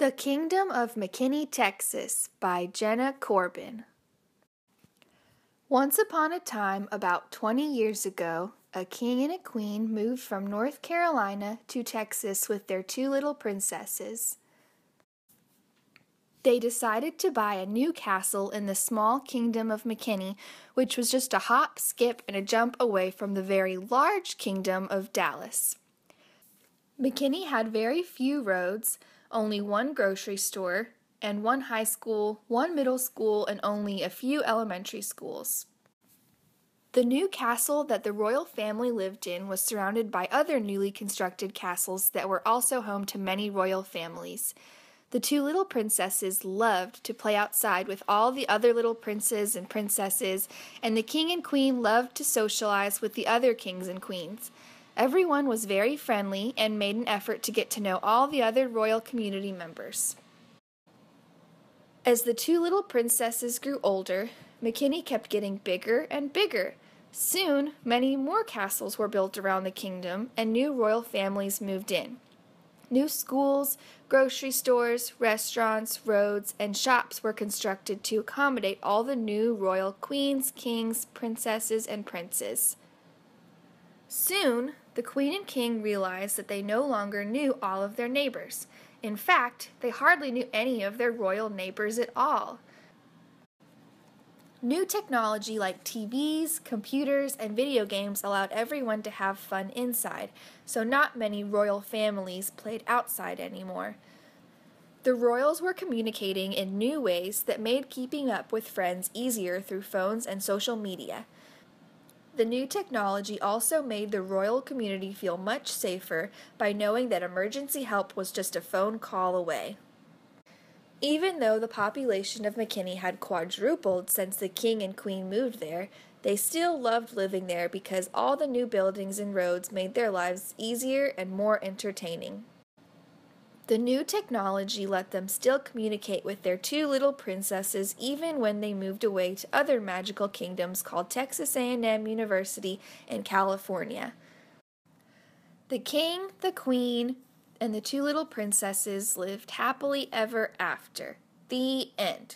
The Kingdom of McKinney, Texas by Jenna Corbin. Once upon a time, about 20 years ago, a king and a queen moved from North Carolina to Texas with their two little princesses. They decided to buy a new castle in the small Kingdom of McKinney, which was just a hop, skip, and a jump away from the very large Kingdom of Dallas. McKinney had very few roads, only one grocery store, and one high school, one middle school, and only a few elementary schools. The new castle that the royal family lived in was surrounded by other newly constructed castles that were also home to many royal families. The two little princesses loved to play outside with all the other little princes and princesses, and the king and queen loved to socialize with the other kings and queens. Everyone was very friendly and made an effort to get to know all the other royal community members. As the two little princesses grew older, McKinney kept getting bigger and bigger. Soon, many more castles were built around the kingdom, and new royal families moved in. New schools, grocery stores, restaurants, roads, and shops were constructed to accommodate all the new royal queens, kings, princesses, and princes. Soon, the queen and king realized that they no longer knew all of their neighbors. In fact, they hardly knew any of their royal neighbors at all. New technology like TVs, computers, and video games allowed everyone to have fun inside, so not many royal families played outside anymore. The royals were communicating in new ways that made keeping up with friends easier through phones and social media. The new technology also made the royal community feel much safer by knowing that emergency help was just a phone call away. Even though the population of McKinney had quadrupled since the king and queen moved there, they still loved living there because all the new buildings and roads made their lives easier and more entertaining. The new technology let them still communicate with their two little princesses even when they moved away to other magical kingdoms called Texas A&M University and California. The king, the queen, and the two little princesses lived happily ever after. The end.